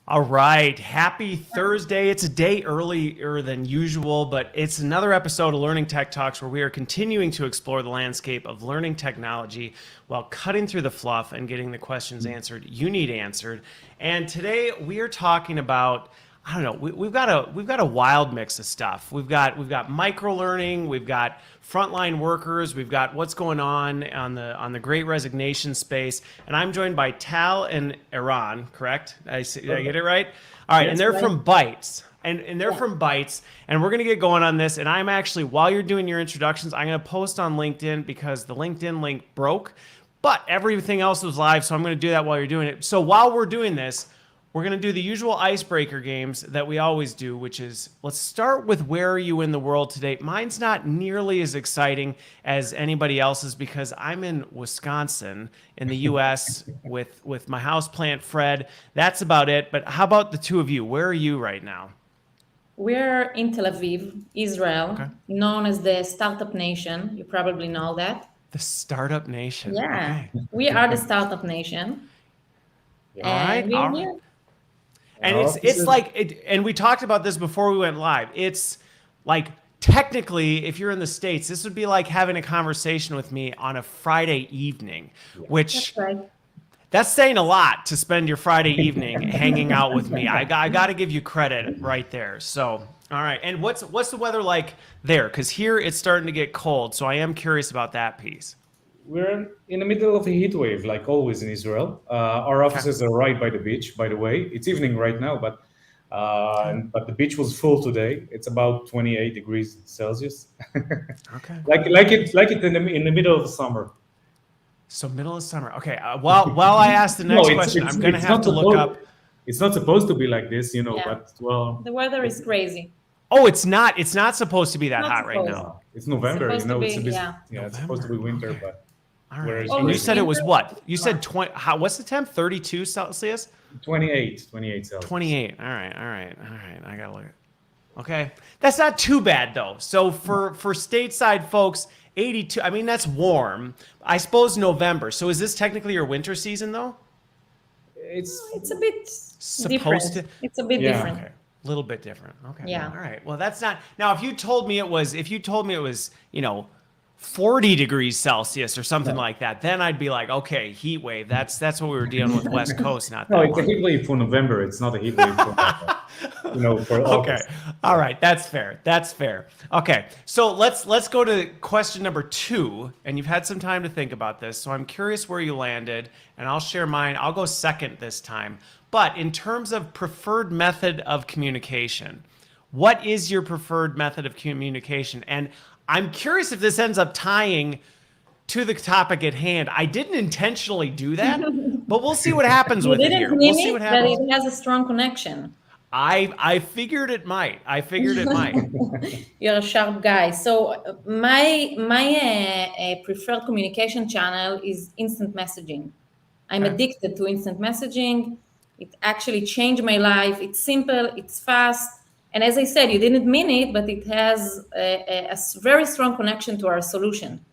All right. Happy Thursday. It's a day earlier than usual, but it's another episode of Learning Tech Talks where we are continuing to explore the landscape of learning technology while cutting through the fluff and getting the questions answered you need answered. And today we are talking about I don't know. We've got a wild mix of stuff. We've got micro learning. We've got frontline workers. We've got what's going on the Great Resignation space. And I'm joined by Tal and Iran. Correct? Did I get it right? All right. Yes, and they're right. from Bytes. And they're from Bytes. And we're gonna get going on this. And I'm actually, while you're doing your introductions, I'm gonna post on LinkedIn because the LinkedIn link broke. But everything else was live, so I'm gonna do that while you're doing it. So while we're doing this, we're going to do the usual icebreaker games that we always do, which is let's start with where are you in the world today? Mine's not nearly as exciting as anybody else's because I'm in Wisconsin in the U.S. with my houseplant Fred. That's about it. But how about the two of you? Where are you right now? We're in Tel Aviv, Israel, Okay. known as the Startup Nation. You probably know that. The startup nation. Yeah, Okay. we are the Startup Nation. All right. And All we're right. here. And Our it's offices- like it, and we talked about this before we went live. It's like technically, if you're in the States, this would be like having a conversation with me on a Friday evening, which That's right. that's saying a lot to spend your Friday evening hanging out with me. I got to give you credit right there. So, all right. And what's the weather like there? Because here it's starting to get cold. So I am curious about that piece. We're in the middle of a heat wave, like always in Israel. Our offices are right by the beach, by the way. It's evening right now, but the beach was full today. It's about 28 degrees Celsius, Okay. like it in the middle of the summer. So middle of summer. Okay. While I ask the next question, I'm going to have to look up. It's not supposed to be like this, Yeah. but well, The weather is crazy. Oh, it's not. It's not supposed to be that Not hot right supposed. now. it's November, It's supposed to it's a be, bit, yeah. it's supposed to be winter, Okay. but All right. Whereas- And you Always said it was winter. what? You said 20. What's the temp? 32 Celsius? 28 Celsius. 28. All right. I gotta look. Okay, that's not too bad though. So for stateside folks, 82. I mean that's warm. I suppose November. So is this technically your winter season though? It's a bit Supposed different. to- It's a bit Yeah. different. Okay, a little bit different. Okay. Yeah. All right. Well, that's not. Now, if you told me it was, 40 degrees Celsius or something like that, then I'd be like, okay, heat wave. That's what we were dealing with West Coast, not that No, it's a long. heat wave for November. It's not a heat wave for Okay. August. All right. That's fair. That's fair. Okay. So let's go to question number 2. And you've had some time to think about this. So I'm curious where you landed, and I'll share mine. I'll go second this time. But in terms of preferred method of communication, what is your preferred method of communication? And I'm curious if this ends up tying to the topic at hand. I didn't intentionally do that, but we'll see what happens You with it didn't here. mean We'll see it, what but happens. it has a strong connection. I figured it might. You're a sharp guy. So my preferred communication channel is instant messaging. I'm Okay. addicted to instant messaging. It actually changed my life. It's simple, it's fast. And as I said, you didn't mean it, but it has a very strong connection to our solution.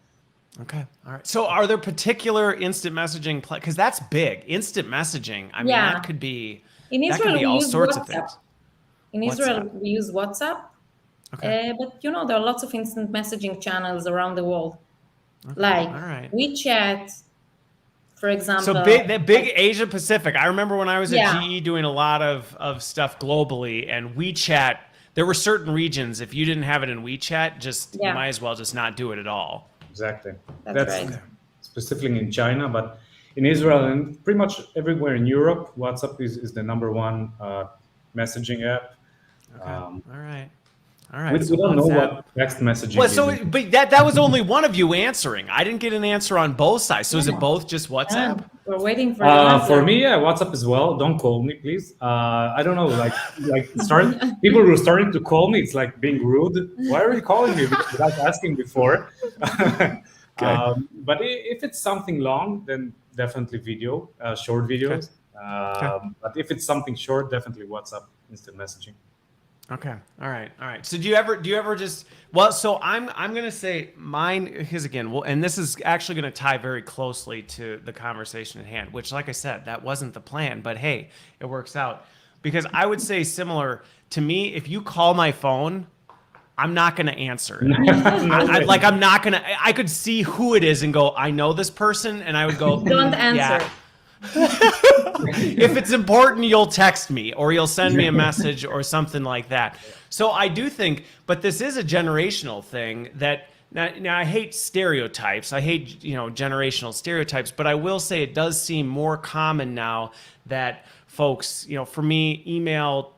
Okay. All right. So are there particular instant messaging because that's big. Instant messaging. I mean, Yeah. that could be In that Israel, could be we all use sorts of WhatsApp. things. In Israel, WhatsApp. we use WhatsApp. Okay. But there are lots of instant messaging channels around the world, Okay. like All right. WeChat, for example. So big Asia Pacific. I remember when I was at Yeah. GE doing a lot of stuff globally, and WeChat. There were certain regions if you didn't have it in WeChat, you Yeah. might as well just not do it at all. Exactly. That's right. Specifically in China, but in Israel and pretty much everywhere in Europe, WhatsApp is the number one messaging app. Okay. All right. All right. We So don't know WhatsApp. what text messaging Well, is. so but that was only one of you answering. I didn't get an answer on both sides. So is it both just WhatsApp? We're waiting for the answer. For me, yeah, WhatsApp as well. Don't call me, please. I don't know, people who are starting to call me. It's like being rude. Why are you calling me without asking before? But if it's something long, then definitely video, short videos. But if it's something short, definitely WhatsApp instant messaging. Okay. All right. So do you ever just, well, so I'm going to say mine, because again, well, and this is actually going to tie very closely to the conversation at hand, which like I said, that wasn't the plan, but hey, it works out. because I would say similar to me. If you call my phone, I'm not going to answer it. I'm not going to, I could see who it is and go, I know this person. And I would go, Don't answer. Yeah. If it's important, you'll text me or you'll send me a message or something like that. So I do think, but this is a generational thing that now I hate stereotypes. I hate, generational stereotypes, but I will say it does seem more common now that folks, for me, email,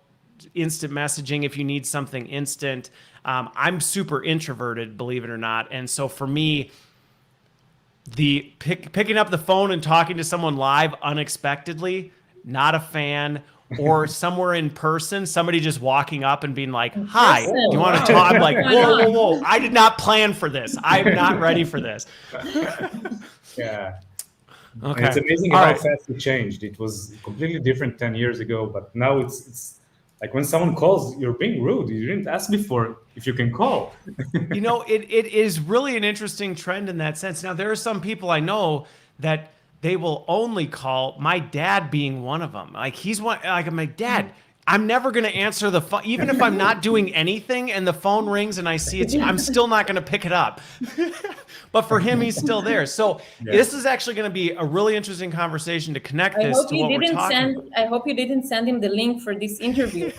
instant messaging, if you need something instant. I'm super introverted, believe it or not. And so for me, the picking up the phone and talking to someone live unexpectedly, not a fan. Or somewhere in person, somebody just walking up and being like, hi, do you want to talk? I'm like, whoa. I did not plan for this. I'm not ready for this. Yeah. Okay. And it's amazing how fast it changed. It was completely different 10 years ago, but now it's like when someone calls, you're being rude. You didn't ask before if you can call. It is really an interesting trend in that sense. Now, there are some people I know that they will only call, my dad being one of them. Like I'm like, Dad, I'm never going to answer the phone. Even if I'm not doing anything and the phone rings and I see it's you, I'm still not going to pick it up. But for him, he's still there. So This is actually going to be a really interesting conversation to connect this to what we're talking about. I hope you didn't send him the link for this interview.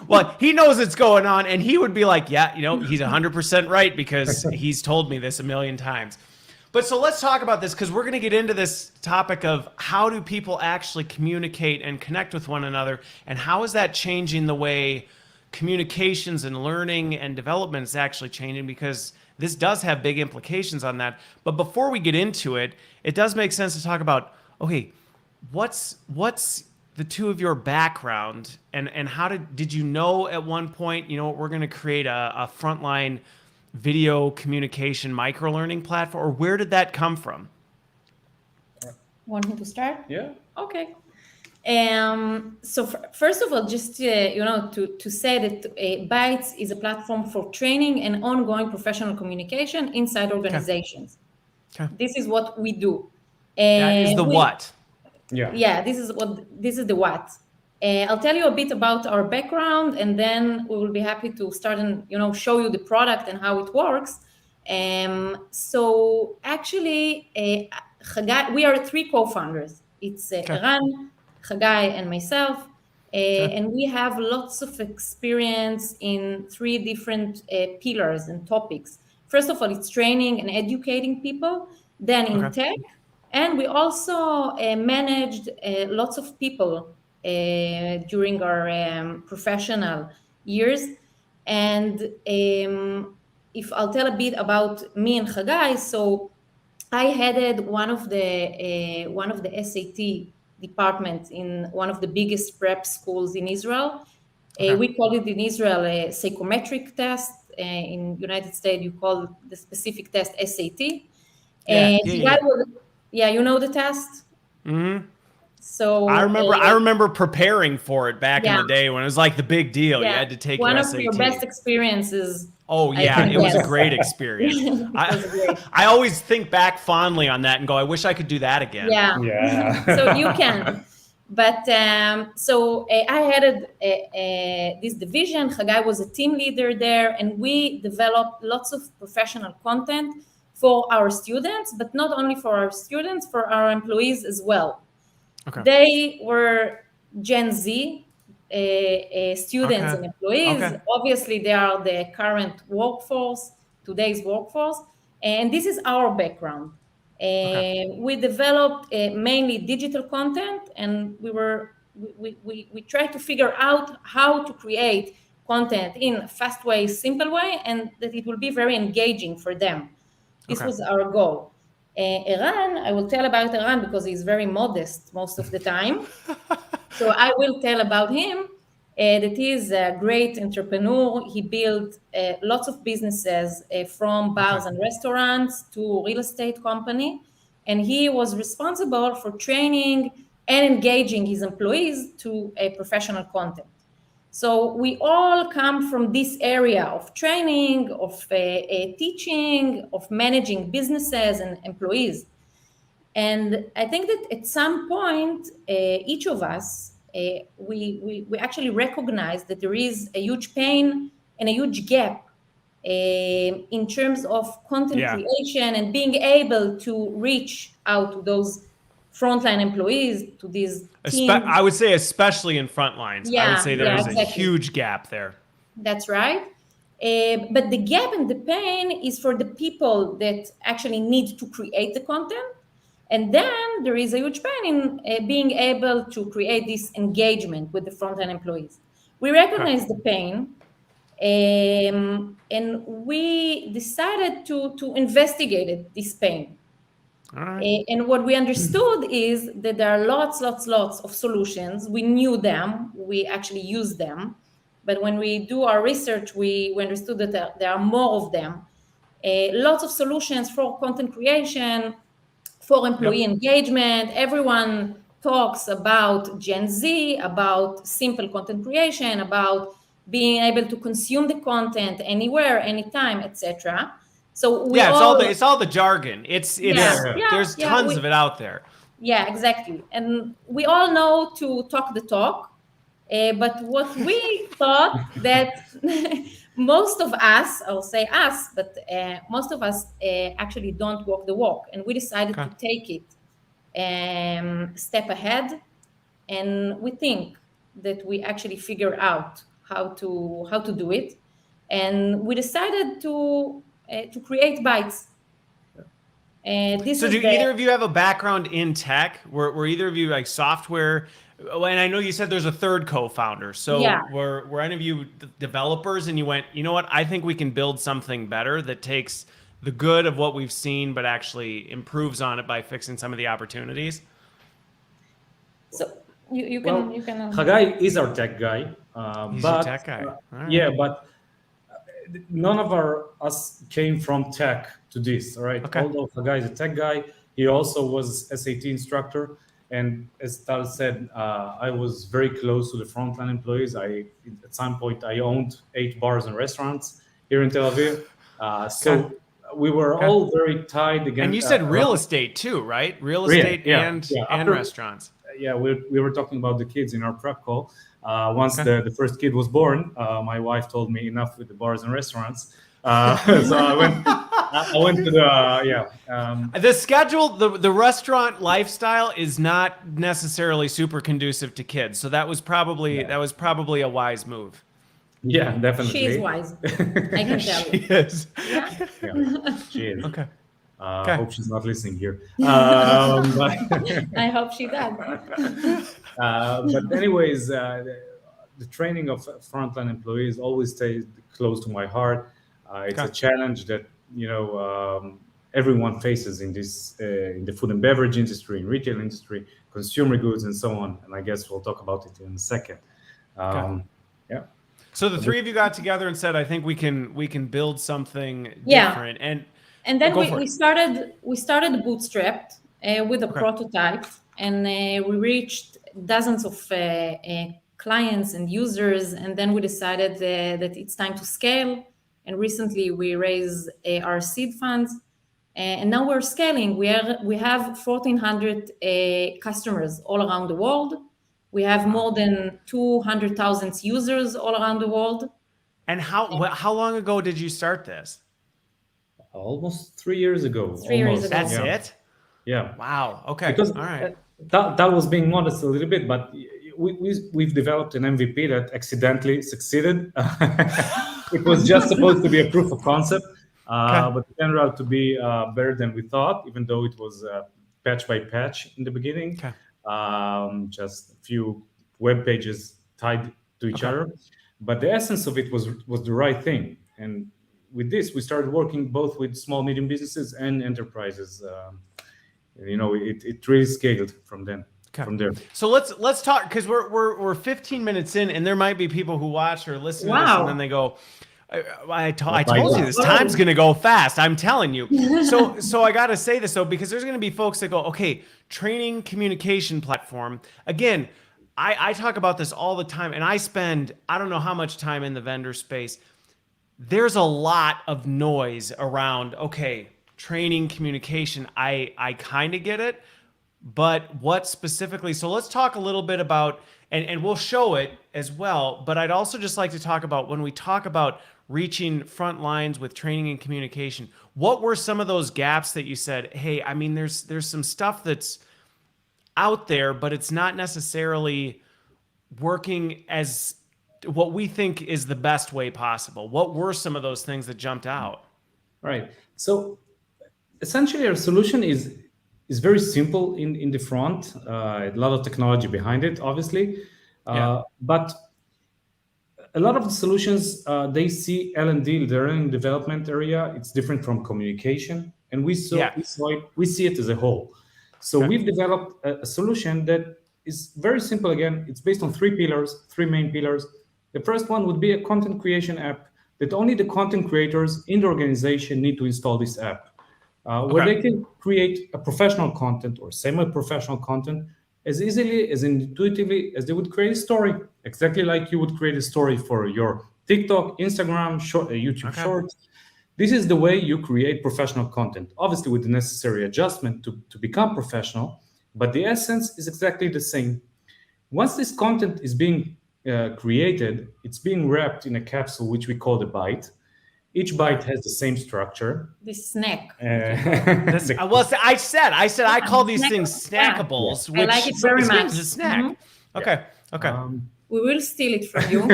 Well, he knows it's going on and he would be like, yeah, he's 100% right because he's told me this a million times. But so let's talk about this because we're going to get into this topic of how do people actually communicate and connect with one another, and how is that changing the way communications and learning and development is actually changing, because this does have big implications on that. But before we get into it, it does make sense to talk about, okay, what's the two of your background and how did you know at one point, we're going to create a frontline video communication micro-learning platform, or where did that come from? Want me to start? Yeah. Okay. So first of all, just to say that Bytes is a platform for training and ongoing professional communication inside organizations. Okay. This is what we do. That is the what. Yeah. This is the what. I'll tell you a bit about our background, and then we will be happy to start and show you the product and how it works. So actually, Chagai, we are three co-founders. It's Eran, Chagai, and myself, and we have lots of experience in three different pillars and topics. First of all, it's training and educating people. Then in tech, and we also managed lots of people during our professional years. And if I'll tell a bit about me and Chagai, so I headed one of the SAT departments in one of the biggest prep schools in Israel. We call it in Israel a psychometric test. In United States, you call the specific test SAT. You know the test? Mm-hmm. So I remember preparing for it back in the day when it was like the big deal. You had to take one your of SAT. your best experiences. Oh yeah, it was a great experience. I always think back fondly on that and go, I wish I could do that again. Yeah. So you can. But I headed this division. Chagai was a team leader there, and we developed lots of professional content for our students, but not only for our students, for our employees as well. Okay. They were Gen Z students and employees. Okay. Obviously, they are the current workforce, today's workforce, and this is our background. We developed mainly digital content, and we tried to figure out how to create content in a fast way, simple way, and that it will be very engaging for them. This was our goal. Eran, I will tell about Eran because he's very modest most of the time. So I will tell about him that he is a great entrepreneur. He built lots of businesses from bars and restaurants to real estate company. And he was responsible for training and engaging his employees to professional content. So we all come from this area of training, of teaching, of managing businesses and employees. And I think that at some point, each of us we actually recognize that there is a huge pain and a huge gap in terms of content creation and being able to reach out to those frontline employees, to these teams. I would say especially in frontlines. I would say there is exactly. a huge gap there. That's right. But the gap and the pain is for the people that actually need to create the content. And then there is a huge pain in being able to create this engagement with the frontline employees. We recognize the pain, and we decided to investigate this pain. All right. And what we understood is that there are lots of solutions. We knew them, we actually use them. But when we do our research, we understood that there are more of them. Lots of solutions for content creation, for employee engagement. Everyone talks about Gen Z, about simple content creation, about being able to consume the content anywhere, anytime, etc. So it's all the jargon. There's tons of it out there. Yeah, exactly. And we all know to talk the talk. But what we thought that most of us, I'll say us, but most of us actually don't walk the walk. And we decided to take it step ahead. And we think that we actually figure out how to do it. And we decided to create Bytes. So do either of you have a background in tech? Were either of you like software? And I know you said there's a third co-founder. So were any of you developers and you went, you know what, I think we can build something better that takes the good of what we've seen, but actually improves on it by fixing some of the opportunities? So you can. Hagai is our tech guy. He's a tech guy. Right. Yeah, but none of us came from tech to this. All right. Although Hagai is a tech guy, he also was SAT instructor. And as Tal said, I was very close to the frontline employees. At some point, I owned 8 bars and restaurants here in Tel Aviv. So we were all very tied against. And you said real estate too, right? Real estate and restaurants. Yeah, we were talking about the kids in our prep call. Once the first kid was born, my wife told me enough with the bars and restaurants. So I went to the schedule. The restaurant lifestyle is not necessarily super conducive to kids, so that was probably a wise move. Yeah, definitely. She is wise. I can tell you. She is. Yeah, she is. Okay. I hope she's not listening here. I hope she does. But anyways, the training of frontline employees always stays close to my heart. It's a challenge that everyone faces in this in the food and beverage industry, in retail industry, consumer goods, and so on. And I guess we'll talk about it in a second. Yeah. So the three of you got together and said, "I think we can build something different." And then we started bootstrapped with a prototype, and we reached dozens of clients and users. And then we decided that it's time to scale. And recently we raised our seed funds, and now we're scaling. We have 1,400 customers all around the world. We have more than 200,000 users all around the world. And how long ago did you start this? Almost 3 years ago. 3 years ago. That's it? Yeah. Wow. Okay. Because all right. That was being modest a little bit, but we've developed an MVP that accidentally succeeded. It was just supposed to be a proof of concept, but in general to be better than we thought, even though it was patch by patch in the beginning. Just a few web pages tied to each other. But the essence of it was the right thing. And with this, we started working both with small, medium businesses and enterprises. It really scaled from then. From there. So let's talk, because we're 15 minutes in, and there might be people who watch or listen to this, and then they go, I told you this time's gonna go fast. I'm telling you. So I gotta say this though, because there's gonna be folks that go, okay, training communication platform. Again, I talk about this all the time, and I spend I don't know how much time in the vendor space. There's a lot of noise around, okay, training communication. I kind of get it. But what specifically? So let's talk a little bit about, and we'll show it as well. But I'd also just like to talk about when we talk about reaching front lines with training and communication, what were some of those gaps that you said, hey, I mean, there's some stuff that's out there, but it's not necessarily working as what we think is the best way possible. What were some of those things that jumped out? Right. So essentially our solution is very simple in the front, a lot of technology behind it, obviously. But a lot of the solutions, they see L&D, the learning development area, it's different from communication. And we see it as a whole. So we've developed a solution that is very simple. Again, it's based on three main pillars. The first one would be a content creation app that only the content creators in the organization need to install this app, where they can create a professional content or semi-professional content as easily, as intuitively as they would create a story, exactly like you would create a story for your TikTok, Instagram, YouTube Shorts. This is the way you create professional content, obviously with the necessary adjustment to become professional, but the essence is exactly the same. Once this content is being created, it's being wrapped in a capsule, which we call the byte. Each byte has the same structure. The snack. I said I call these things snackables. Which I like it very much. It's a snack. Okay. We will steal it from you.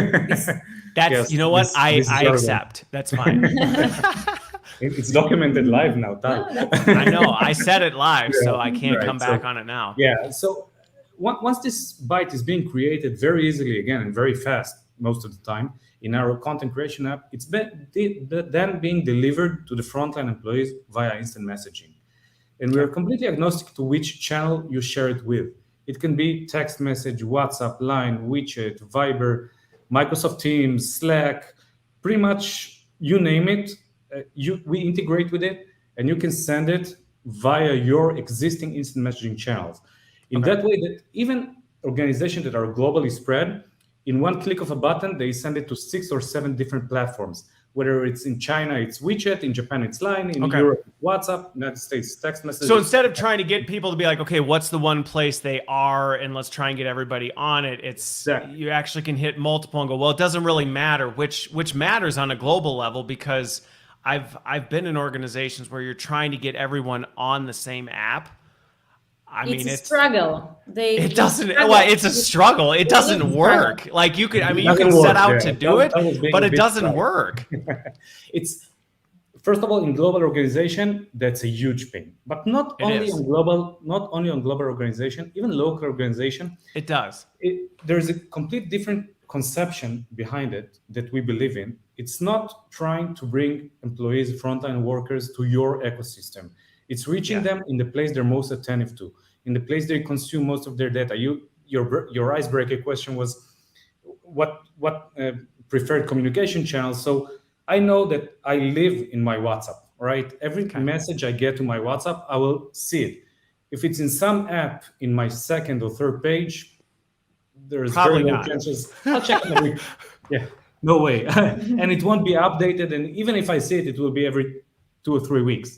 You know what? I accept. That's fine. It's documented live now, Tal. I know. I said it live, so I can't come back on it now. Yeah. So once this byte is being created very easily, again, and very fast most of the time in our content creation app, it's then being delivered to the frontline employees via instant messaging. And we're completely agnostic to which channel you share it with. It can be text message, WhatsApp, Line, WeChat, Viber, Microsoft Teams, Slack, pretty much you name it. We integrate with it, and you can send it via your existing instant messaging channels. In that way, that even organizations that are globally spread, in one click of a button, they send it to 6 or 7 different platforms. Whether it's in China, it's WeChat, in Japan, it's Line, in Europe, WhatsApp, United States, text message. So instead of trying to get people to be like, okay, what's the one place they are, and let's try and get everybody on it, you actually can hit multiple and go, well, it doesn't really matter, which matters on a global level, because I've been in organizations where you're trying to get everyone on the same app. It's a struggle. It's a struggle. It doesn't work. Like you can set out to do it, but it doesn't work. It's first of all, in global organization, that's a huge pain. But not only on global organization, even local organization. It does. There's a complete different conception behind it that we believe in. It's not trying to bring employees, frontline workers to your ecosystem. It's reaching them in the place they're most attentive to, in the place they consume most of their data. Your icebreaker question was, what preferred communication channels? So I know that I live in my WhatsApp, right? Every message I get to my WhatsApp, I will see it. If it's in some app in my second or third page, there's probably very low chances. I'll check it every week. Yeah, no way. And it won't be updated. And even if I see it, it will be every 2 or 3 weeks.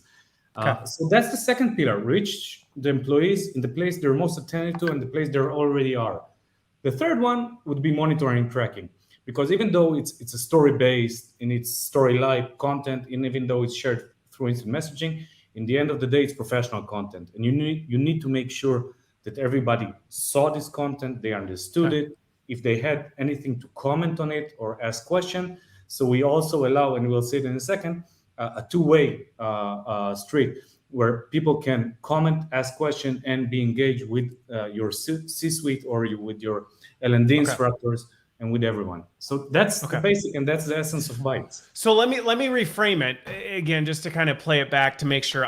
So that's the second pillar, reach the employees in the place they're most attentive to and the place they already are. The third one would be monitoring and tracking, because even though it's a story-based and it's story-like content, and even though it's shared through instant messaging, in the end of the day, it's professional content. And you need to make sure that everybody saw this content, they understood it, if they had anything to comment on it or ask questions. So we also allow, and we'll see it in a second, a two-way street where people can comment, ask questions, and be engaged with your C-suite or with your L&D instructors and with everyone. So that's the basic, and that's the essence of Bytes. So let me reframe it again, just to kind of play it back to make sure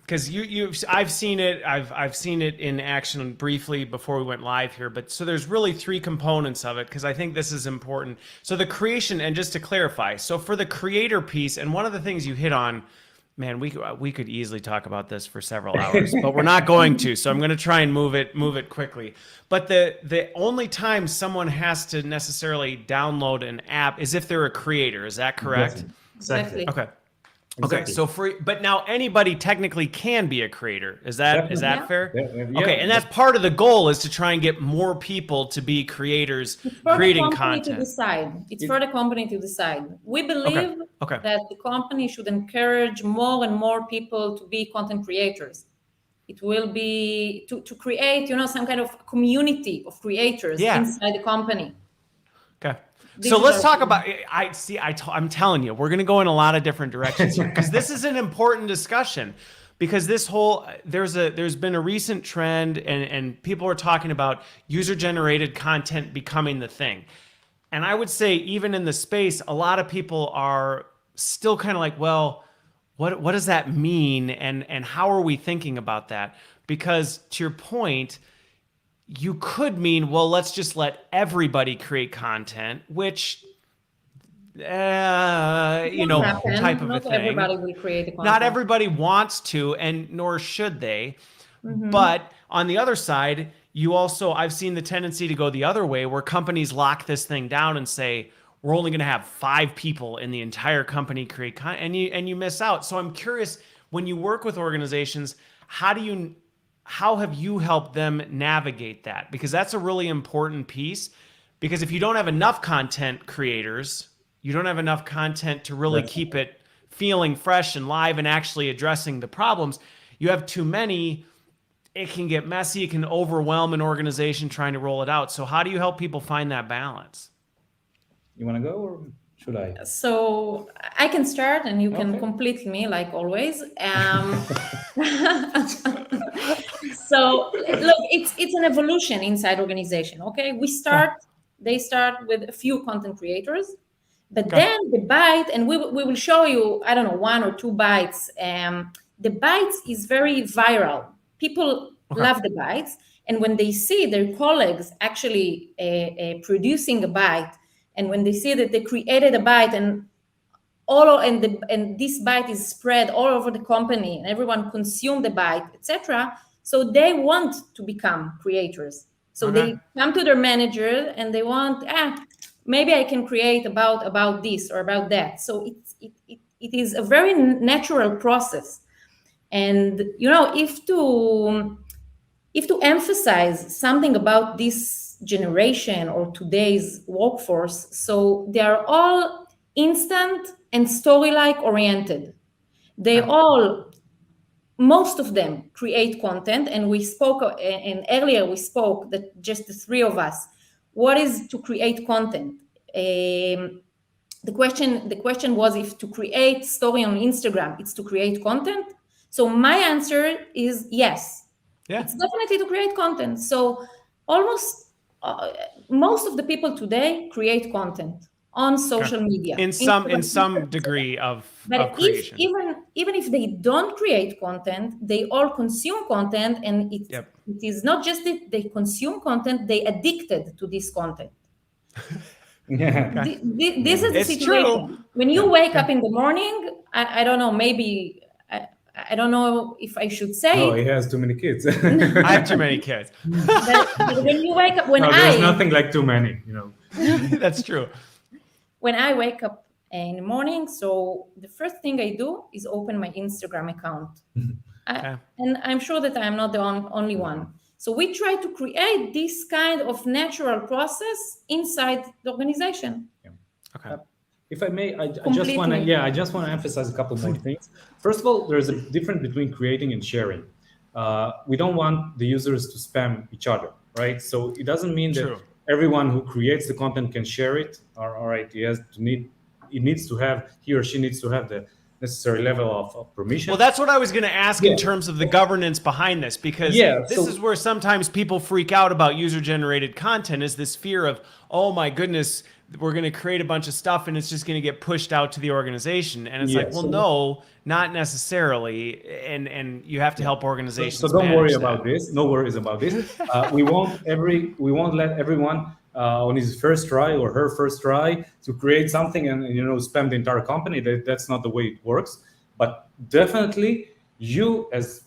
because I've seen it, I've seen it in action briefly before we went live here, but so there's really 3 components of it, because I think this is important. So the creation, and just to clarify, so for the creator piece, and one of the things you hit on, man, we could easily talk about this for several hours, but we're not going to. So I'm going to try and move it quickly. But the only time someone has to necessarily download an app is if they're a creator. Is that correct? Exactly. Okay. Okay, Exactly. so free, but now anybody technically can be a creator. Is that Definitely. fair? Yeah, Okay, and that's part of the goal is to try and get more people to be creators It's for the creating company to content. decide. It's for the company to decide. We Okay. believe Okay. that the company should encourage more and more people to be content creators. It will be to create, some kind of community of creators Yeah. inside the company. Okay. This So is let's our talk goal. about, I'm telling you, we're going to go in a lot of different directions here because this is an important discussion because there's been a recent trend and people are talking about user generated content becoming the thing. And I would say even in the space, a lot of people are still kind of like, well, what does that mean? And how are we thinking about that? Because to your point, you could mean, well, let's just let everybody create content, which, It won't happen. type of a Not thing. everybody will create a content. Not everybody wants to, and nor should they. But on the other side, I've seen the tendency to go the other way where companies lock this thing down and say, we're only going to have 5 people in the entire company create content, and you miss out. So I'm curious, when you work with organizations, how have you helped them navigate that? Because that's a really important piece. Because if you don't have enough content creators, you don't have enough content to really keep it feeling fresh and live and actually addressing the problems. You have too many, it can get messy. It can overwhelm an organization trying to roll it out. So how do you help people find that balance? You want to go or should I? So I can start and you can Okay. complete me like always. So look, it's an evolution inside organization. Okay, they start with a few content creators, but then the bite, and we will show you, I don't know, 1 or 2 bites. The bites is very viral. People love the bites, and when they see their colleagues actually producing a bite, and when they see that they created a bite and this bite is spread all over the company and everyone consume the bite, etc. So they want to become creators. So they come to their manager and they want, maybe I can create about this or about that. So it is a very natural process. And if to emphasize something about this generation or today's workforce, so they are all instant and story-like oriented. Most of them create content, and we spoke, and earlier we spoke that just the 3 of us, what is to create content? The question was if to create story on Instagram, it's to create content. So my answer is yes. Yeah. It's definitely to create content. So almost most of the people today create content on social media in some degree of creation. Even if they don't create content, they all consume content, and it is not just that they consume content, they addicted to this content. This is the situation. True. When you wake up in the morning, I don't know, maybe I don't know if I should say No, he has too many kids. I have too many kids. but when you wake up, there's nothing like too many, That's true. When I wake up in the morning, so the first thing I do is open my Instagram account. And I'm sure that I'm not the only one. So we try to create this kind of natural process inside the organization. Okay. If I may, I just want to emphasize a couple more things. First of all, there's a difference between creating and sharing. We don't want the users to spam each other, right? So it doesn't mean that everyone who creates the content can share it. All right, he needs to have, he or she needs to have the necessary level of permission. Well, that's what I was going to ask in terms of the governance behind this, because this is where sometimes people freak out about user-generated content, is this fear of, oh my goodness, we're going to create a bunch of stuff and it's just going to get pushed out to the organization. And it's like, well, no, not necessarily. And you have to help organizations. So don't worry about this. No worries about this. We won't let everyone on his first try or her first try to create something and spam the entire company. That's not the way it works. But definitely, you as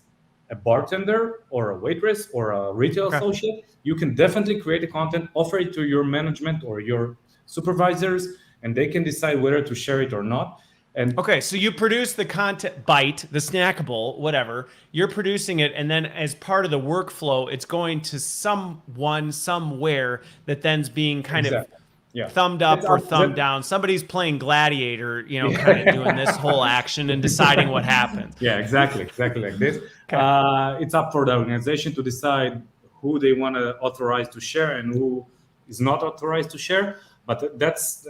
a bartender or a waitress or a retail associate, you can definitely create a content, offer it to your management or your supervisors, and they can decide whether to share it or not. And Okay, so you produce the content, bite, the snackable, whatever. You're producing it, and then as part of the workflow, it's going to someone, somewhere that then's being kind of exactly, yeah, thumbed that's up or up, thumbed down. Somebody's playing gladiator, kind of doing this yeah. whole action and deciding what happens. Yeah, exactly like this. Okay. It's up for the organization to decide who they want to authorize to share and who is not authorized to share. But that's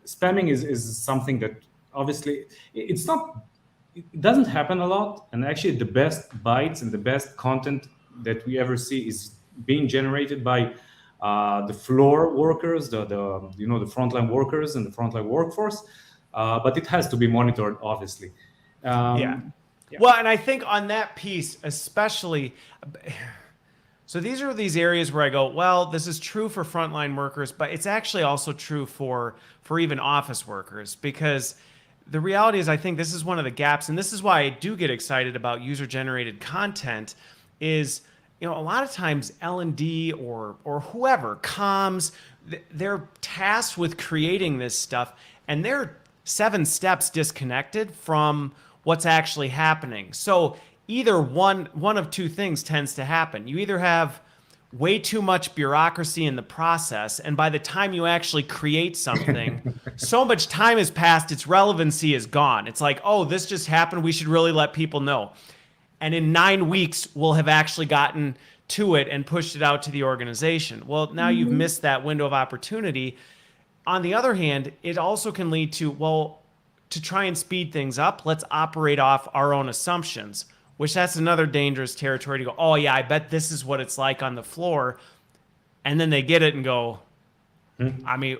spamming is something that obviously it's not. It doesn't happen a lot, and actually the best bytes and the best content that we ever see is being generated by the floor workers, the the frontline workers and the frontline workforce. But it has to be monitored, obviously. Yeah. Yeah. Well, and I think on that piece, especially, so these are these areas where I go, well, this is true for frontline workers, but it's actually also true for even office workers, because the reality is I think this is one of the gaps, and this is why I do get excited about user-generated content, is a lot of times L&D or whoever, comms, they're tasked with creating this stuff, and they're 7 steps disconnected from what's actually happening. So either one of two things tends to happen. You either have way too much bureaucracy in the process, and by the time you actually create something, so much time has passed, its relevancy is gone. It's like, oh, this just happened, we should really let people know. And in 9 weeks, we'll have actually gotten to it and pushed it out to the organization. Well, now you've missed that window of opportunity. On the other hand, it also can lead to, well, to try and speed things up, let's operate off our own assumptions, which that's another dangerous territory to go, oh yeah, I bet this is what it's like on the floor. And then they get it and go, I mean,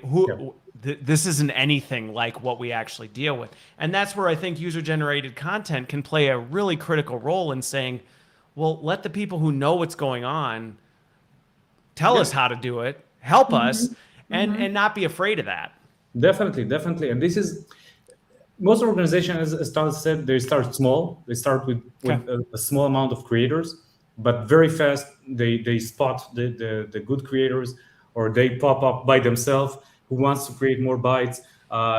this isn't anything like what we actually deal with. And that's where I think user-generated content can play a really critical role in saying, well, let the people who know what's going on tell us how to do it, help us, and not be afraid of that. Definitely. And this is most organizations, as Tal said, they start small. They start with a small amount of creators, but very fast they spot the good creators, or they pop up by themselves who wants to create more bytes.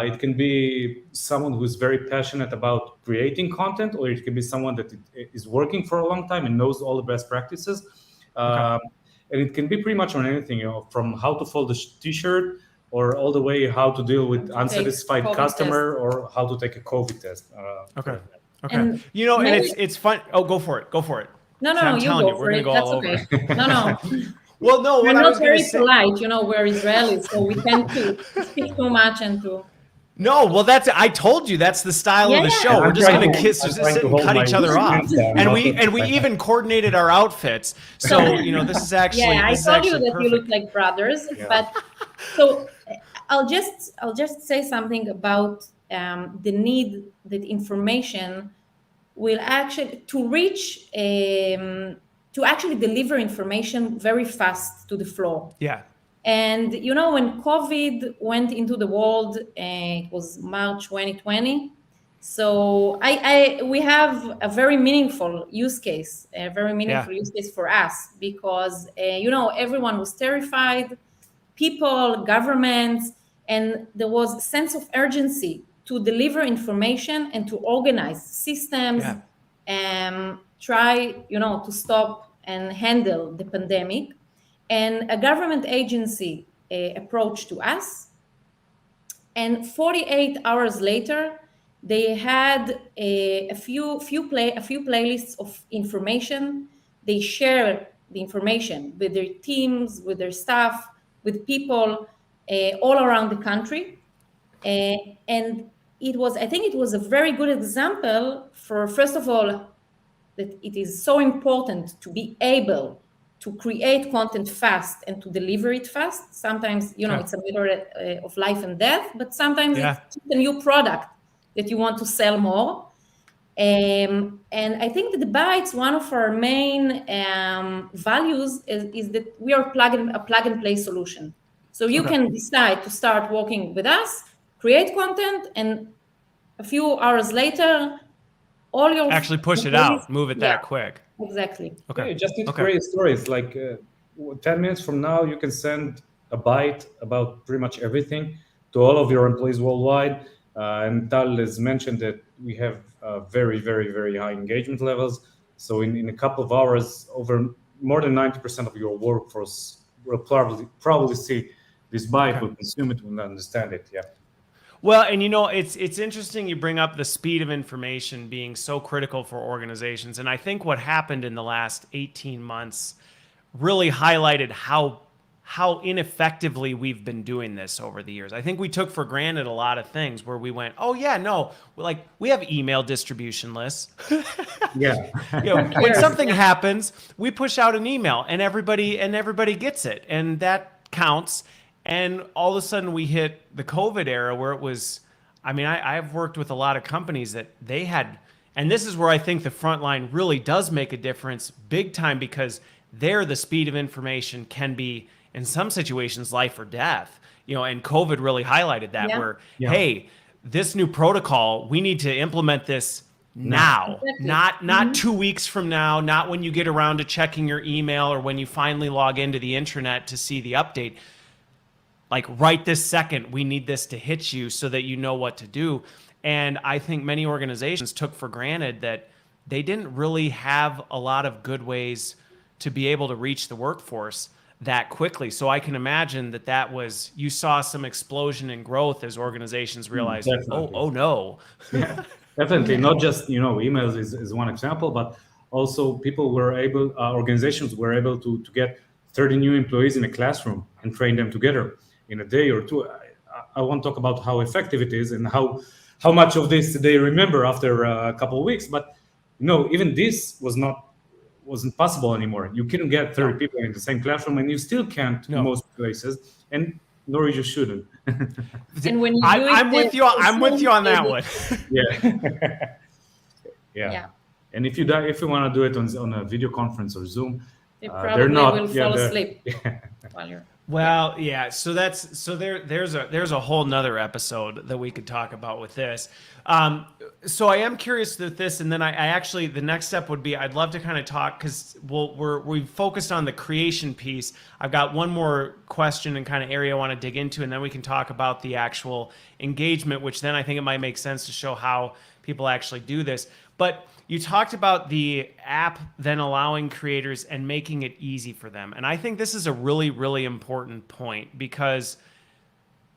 It can be someone who's very passionate about creating content, or it can be someone that is working for a long time and knows all the best practices. And it can be pretty much on anything, from how to fold a t-shirt, or all the way how to deal with unsatisfied customer, or how to take a COVID test. Okay. And and it's fun. Oh, go for it. No, I'm you telling go you, for we're it. gonna go That's all okay. over. No. Well, no, We're what I not was going very to say. polite, we're Israelis, so we tend to speak too much and to. No, well, I told you that's the style of the Yeah. show. We're just trying going to- to kiss, I'm just trying sit to and hold cut my each other off, hands down, and not we to- even coordinated our outfits. So this is actually Yeah, I this is told you actually that you look perfect. like brothers, Yeah. but so I'll just say something about the need that information will actually to reach to actually deliver information very fast to the floor. Yeah. And when COVID went into the world, it was March 2020. So we have a very meaningful use case, for us, because everyone was terrified, people, governments, and there was a sense of urgency to deliver information and to organize systems, try to stop and handle the pandemic. And a government agency approached to us, and 48 hours later, they had a few playlists of information. They share the information with their teams, with their staff, with people all around the country. And I think it was a very good example for, first of all, that it is so important to be able to create content fast and to deliver it fast. Sometimes, it's a matter of life and death, but sometimes it's just a new product that you want to sell more. And I think that the Bytes, one of our main values is that we are a plug and play solution. So you can decide to start working with us, create content, and a few hours later, all your Actually push it out, move it that quick. Exactly. Okay. Yeah, you just need to create stories. Like 10 minutes from now, you can send a byte about pretty much everything to all of your employees worldwide. And Tal has mentioned that we have very, very, very high engagement levels. So in a couple of hours, over more than 90% of your workforce will probably see this bike, will consume it, will understand it. Yeah. Well, and it's interesting you bring up the speed of information being so critical for organizations. And I think what happened in the last 18 months really highlighted how ineffectively we've been doing this over the years. I think we took for granted a lot of things where we went, oh yeah, no, like we have email distribution lists. Yeah. When something happens, we push out an email and everybody gets it, and that counts. And all of a sudden we hit the COVID era where it was, I mean, I've worked with a lot of companies that they had, and this is where I think the front line really does make a difference big time, because there the speed of information can be, in some situations, life or death. And COVID really highlighted that, where, hey, this new protocol, we need to implement this now, not 2 weeks from now, not when you get around to checking your email or when you finally log into the intranet to see the update. Like right this second, we need this to hit you so that you know what to do. And I think many organizations took for granted that they didn't really have a lot of good ways to be able to reach the workforce that quickly. So I can imagine that was, you saw some explosion in growth as organizations realized, oh no. Yeah, definitely. Not just, emails is one example, but also organizations were able to get 30 new employees in a classroom and train them together in a day or two. I won't talk about how effective it is and how much of this they remember after a couple of weeks, but even this wasn't possible anymore. You couldn't get 30 people in the same classroom, and you still can't in most places, and nor you shouldn't. And when you I'm with you on that one. Yeah. And if you want to do it on a video conference or Zoom, they probably will fall asleep while you're. Well, yeah. So there's a whole nother episode that we could talk about with this. So I am curious with this, and then I actually, the next step would be, I'd love to kind of talk, because we've focused on the creation piece. I've got one more question and kind of area I want to dig into, and then we can talk about the actual engagement, which then I think it might make sense to show how people actually do this. But you talked about the app then allowing creators and making it easy for them. And I think this is a really, really important point, because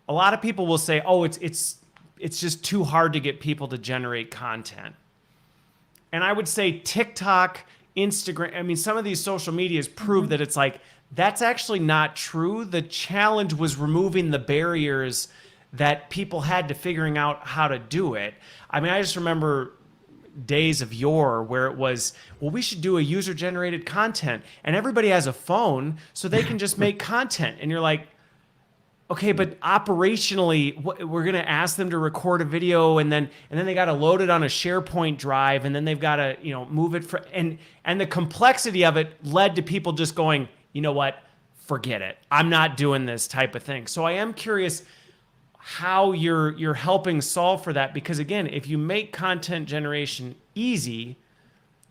a lot of people will say, oh, it's just too hard to get people to generate content. And I would say TikTok, Instagram, I mean, some of these social medias prove that it's like, that's actually not true. The challenge was removing the barriers that people had to figuring out how to do it. I mean, I just remember days of yore where it was, well, we should do a user-generated content, and everybody has a phone, so they can just make content. And you're like, okay, but operationally, we're going to ask them to record a video, and then they got to load it on a SharePoint drive, and then they've got to move it and the complexity of it led to people just going, you know what, forget it, I'm not doing this type of thing. So I am curious how you're helping solve for that, because again, if you make content generation easy,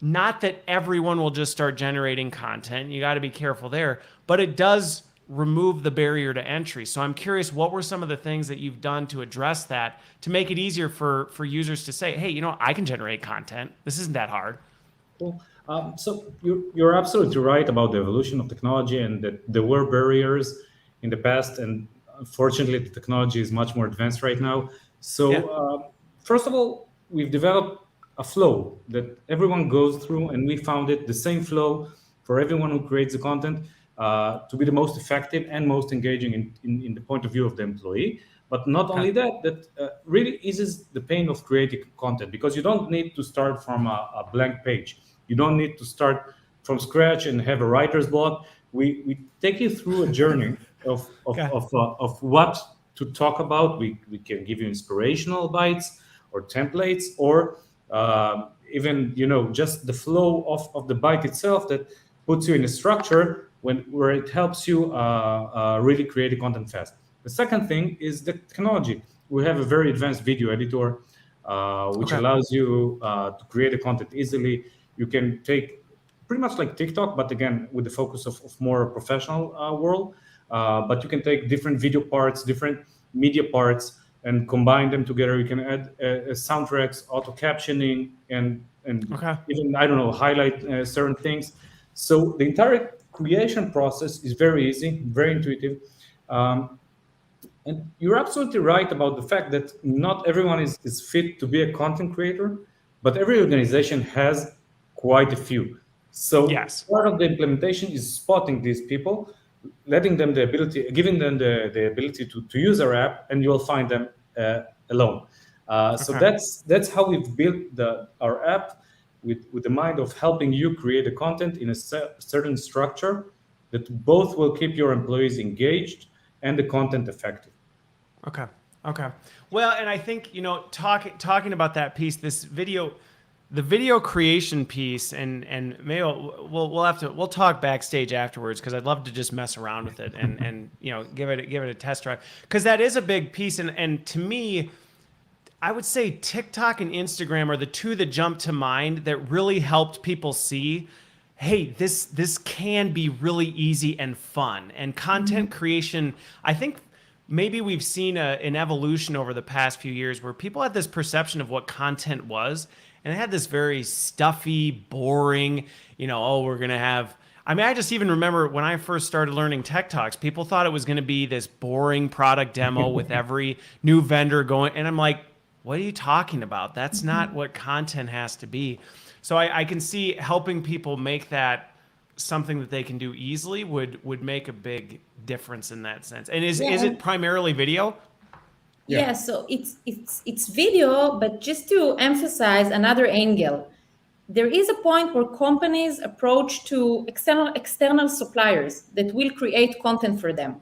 not that everyone will just start generating content, you got to be careful there, but it does remove the barrier to entry. So I'm curious, what were some of the things that you've done to address that, to make it easier for users to say, hey, I can generate content, this isn't that hard? Cool. So you're absolutely right about the evolution of technology, and that there were barriers in the past, and fortunately, the technology is much more advanced right now. So first of all, we've developed a flow that everyone goes through, and we found it the same flow for everyone who creates the content to be the most effective and most engaging in the point of view of the employee. But not only that really eases the pain of creating content, because you don't need to start from a blank page. You don't need to start from scratch and have a writer's block. We take you through a journey of what to talk about. We can give you inspirational bites or templates, or even just the flow of the bite itself that puts you in a structure where it helps you really create a content fast. The second thing is the technology. We have a very advanced video editor which allows you to create a content easily. You can take pretty much like TikTok, but again with the focus of more professional world. But you can take different video parts, different media parts, and combine them together. You can add soundtracks, auto captioning, and even, I don't know, highlight certain things. So the entire creation process is very easy, very intuitive. And you're absolutely right about the fact that not everyone is fit to be a content creator, but every organization has quite a few. So part of the implementation is spotting these people, letting them the ability, giving them the ability to use our app, and you'll find them alone. So that's how we've built our app with the mind of helping you create the content in a certain structure that both will keep your employees engaged and the content effective. Okay. Well, and I think, talking about that piece, the video creation piece, and maybe we'll talk backstage afterwards, because I'd love to just mess around with it and give it a test drive, because that is a big piece. And to me, I would say TikTok and Instagram are the two that jump to mind that really helped people see, hey, this can be really easy and fun. And content creation, I think maybe we've seen an evolution over the past few years where people had this perception of what content was, and it had this very stuffy, boring, we're going to have, I just even remember when I first started learning Tech Talks, people thought it was going to be this boring product demo with every new vendor going, and I'm like, what are you talking about? That's not what content has to be. So I can see helping people make that something that they can do easily would make a big difference in that sense. And is it primarily video? Yeah, so it's video, but just to emphasize another angle, there is a point where companies approach to external suppliers that will create content for them.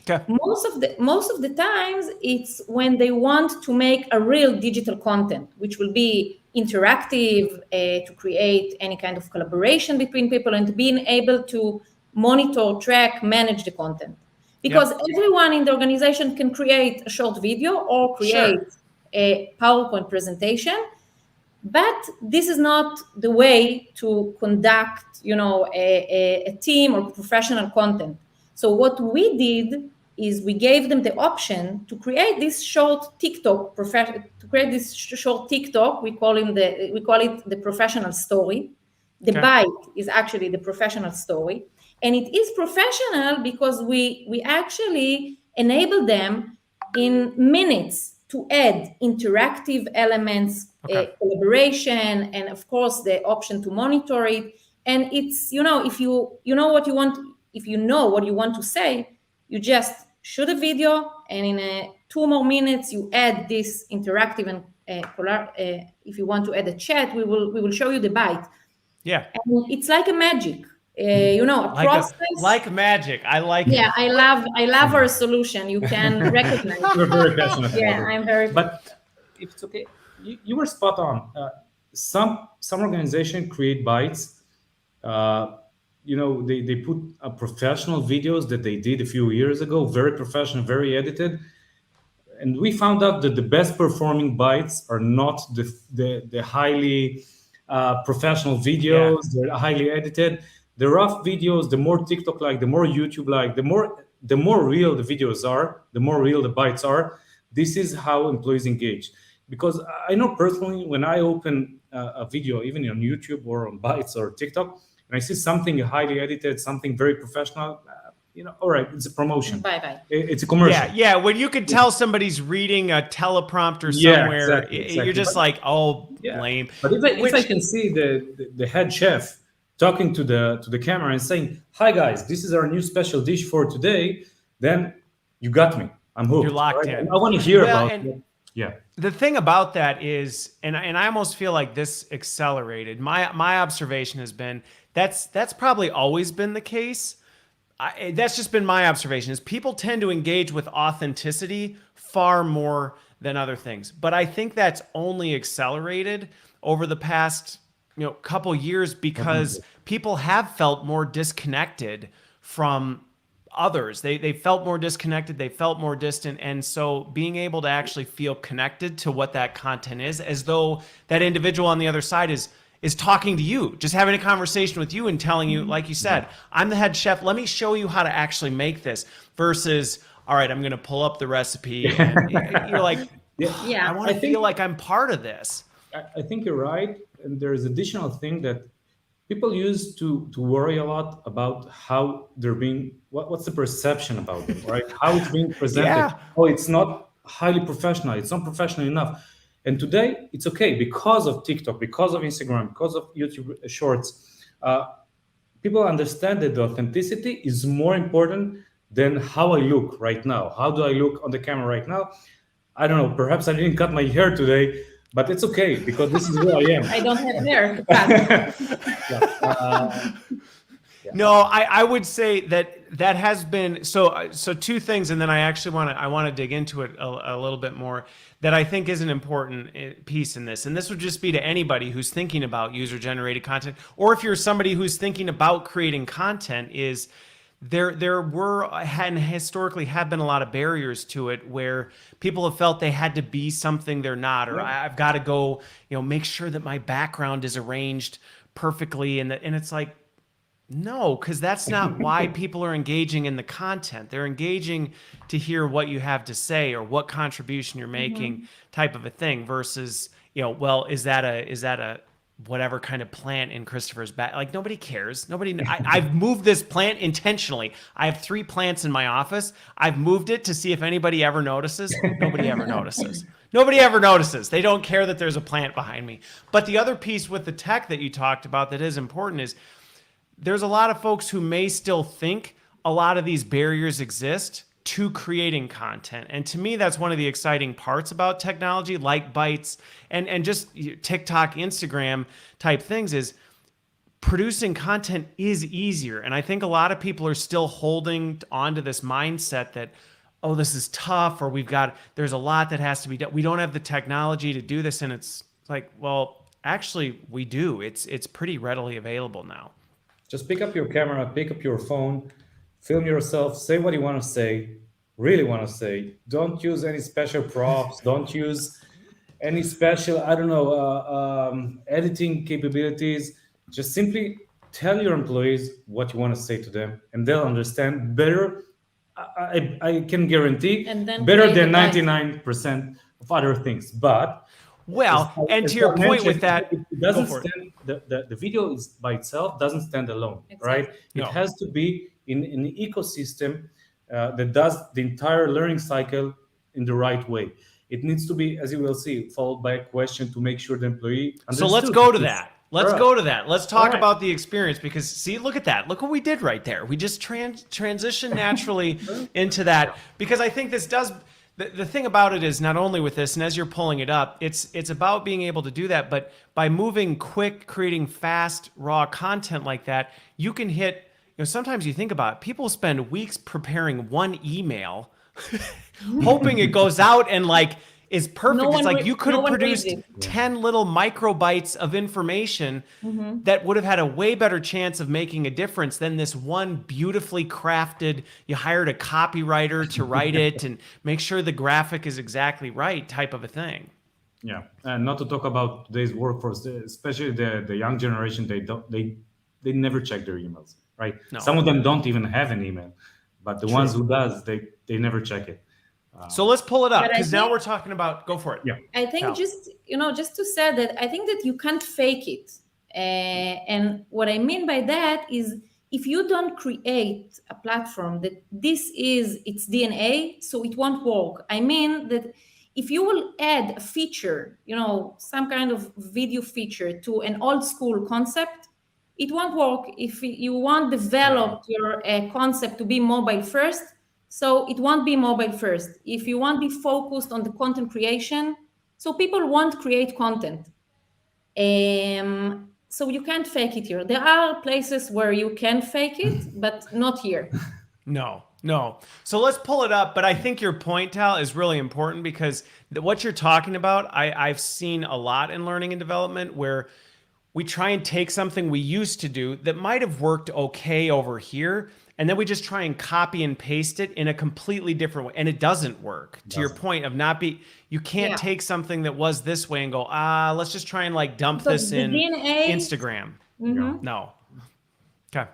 Okay. Most of the times it's when they want to make a real digital content, which will be interactive, to create any kind of collaboration between people and being able to monitor, track, manage the content. Because everyone in the organization can create a short video or create a PowerPoint presentation, but this is not the way to conduct, a team or professional content. So what we did is we gave them the option to create this short TikTok. We call it the professional story. The bite is actually the professional story, and it is professional because we actually enable them in minutes to add interactive elements, collaboration, and of course the option to monitor it. And it's if you know what you want to say, you just shoot a video, and in 2 more minutes you add this interactive and if you want to add a chat, we will show you the bite. Yeah, and it's like a magic, a process. Like magic. I like it. Yeah, I love our solution. You can recognize. We're very passionate. Yeah, I'm very. But if it's okay, you were spot on. Some organizations create bites. They put professional videos that they did a few years ago, very professional, very edited. And we found out that the best performing bites are not the highly professional videos. They're highly edited. The rough videos, the more TikTok-like, the more YouTube-like, the more real the videos are, the more real the bites are. This is how employees engage. Because I know personally, when I open a video, even on YouTube or on Bytes or TikTok, and I see something highly edited, something very professional, all right, it's a promotion. Bye-bye. It's a commercial. Yeah. When you can tell somebody's reading a teleprompter somewhere, exactly. You're just like, oh, lame. But if I can see the head chef talking to the camera and saying, "Hi guys, this is our new special dish for today," then you got me. I'm hooked. You're locked in. I want to hear about it. Yeah. The thing about that is, and I almost feel like this accelerated. My observation has been that's probably always been the case. That's just been my observation, is people tend to engage with authenticity far more than other things. But I think that's only accelerated over the past couple years because people have felt more disconnected from others. They felt more disconnected, they felt more distant. And so being able to actually feel connected to what that content is, as though that individual on the other side is talking to you, just having a conversation with you and telling you, like you said, I'm the head chef, let me show you how to actually make this, versus, all right, I'm going to pull up the recipe. And you're like, Yeah. I want to feel like I'm part of this. I think you're right. And there's additional thing that people used to worry a lot about how they're being, what's the perception about them, right? How it's being presented. Yeah. Oh, it's not highly professional. It's not professional enough. And today it's okay because of TikTok, because of Instagram, because of YouTube Shorts. People understand that the authenticity is more important than how I look right now. How do I look on the camera right now? I don't know. Perhaps I didn't cut my hair today, but it's okay because this is who I am. I don't have hair to cut. No, I would say that has been so two things, and then I actually want to dig into it a little bit more. That I think is an important piece in this, and this would just be to anybody who's thinking about user-generated content, or if you're somebody who's thinking about creating content, is there were and historically have been a lot of barriers to it where people have felt they had to be something they're not, or I've got to go, make sure that my background is arranged perfectly, and it's like, no, because that's not why people are engaging in the content. They're engaging to hear what you have to say or what contribution you're making, type of a thing, versus, well, is that a whatever kind of plant in Christopher's back? Like, nobody cares. I've moved this plant intentionally. I have 3 plants in my office. I've moved it to see if anybody ever notices. Nobody ever notices. Nobody ever notices. They don't care that there's a plant behind me. But the other piece with the tech that you talked about that is important is there's a lot of folks who may still think a lot of these barriers exist to creating content. And to me, that's one of the exciting parts about technology, like Bytes and just TikTok, Instagram type things, is producing content is easier. And I think a lot of people are still holding onto this mindset that, oh, this is tough, or there's a lot that has to be done. We don't have the technology to do this. And it's like, well, actually we do. It's pretty readily available now. Just pick up your camera, pick up your phone, film yourself, say what you want to say, really want to say. Don't use any special props. Don't use any special, editing capabilities. Just simply tell your employees what you want to say to them, and they'll understand better. I can guarantee better than 99% of other things. But and to your point with that, it doesn't stand. The video is by itself doesn't stand alone, right? It has to be in an ecosystem that does the entire learning cycle in the right way. It needs to be, as you will see, followed by a question to make sure the employee understood. So let's go to that. Let's talk about the experience, because see, look at that. Look what we did right there. We just transitioned naturally into that, because I think this does. The thing about it is, not only with this, and as you're pulling it up, it's about being able to do that, but by moving quick, creating fast, raw content like that, you can hit, sometimes you think about it, people spend weeks preparing one email, hoping it goes out and is perfect. It's like you could have produced 10 little microbytes of information that would have had a way better chance of making a difference than this one beautifully crafted, you hired a copywriter to write it and make sure the graphic is exactly right type of a thing. Yeah, and not to talk about today's workforce, especially the young generation, they never check their emails, right? No. Some of them don't even have an email, but the ones who does, they never check it. So let's pull it up, because now we're talking about, go for it. Yeah. I think just to say that I think that you can't fake it. And what I mean by that is, if you don't create a platform that this is its DNA, so it won't work. I mean that if you will add a feature, some kind of video feature to an old school concept, it won't work. If you want to develop your concept to be mobile first, so it won't be mobile first. If you want to be focused on the content creation, so people won't create content. So you can't fake it here. There are places where you can fake it, but not here. No. So let's pull it up. But I think your point, Tal, is really important, because what you're talking about, I've seen a lot in learning and development, where we try and take something we used to do that might have worked okay over here, and then we just try and copy and paste it in a completely different way. And it doesn't work. To your point of you can't take something that was this way and go, let's just try and dump this in Instagram. No. Okay.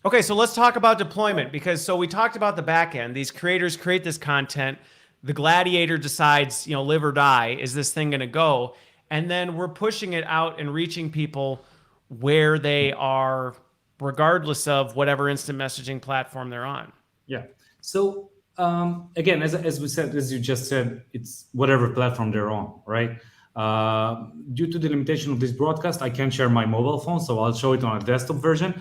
Okay, so let's talk about deployment because so we talked about the back end. These creators create this content. The gladiator decides, live or die. Is this thing going to go? And then we're pushing it out and reaching people where they are, regardless of whatever instant messaging platform they're on. Yeah. So again, as we said, as you just said, it's whatever platform they're on, right? Due to the limitation of this broadcast, I can't share my mobile phone, so I'll show it on a desktop version.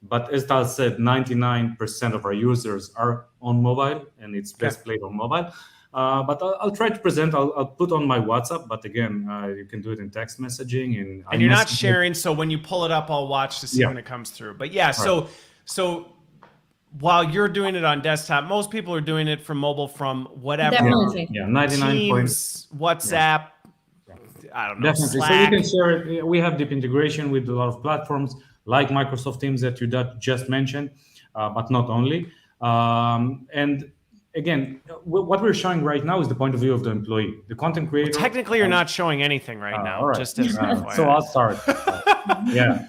But as Tal said, 99% of our users are on mobile, and it's best played on mobile. But I'll try to present. I'll put on my WhatsApp, but again, you can do it in text messaging. And you're not sharing, so when you pull it up, I'll watch to see when it comes through. But yeah, so while you're doing it on desktop, most people are doing it from mobile from whatever. Definitely. Yeah, 99 Teams, WhatsApp, I don't know, definitely. Slack. So you can share it. We have deep integration with a lot of platforms like Microsoft Teams that you just mentioned, but not only. And again, what we're showing right now is the point of view of the employee, the content creator. Well, technically, you're not showing anything right now. All right. Just as so I'll start. Yeah,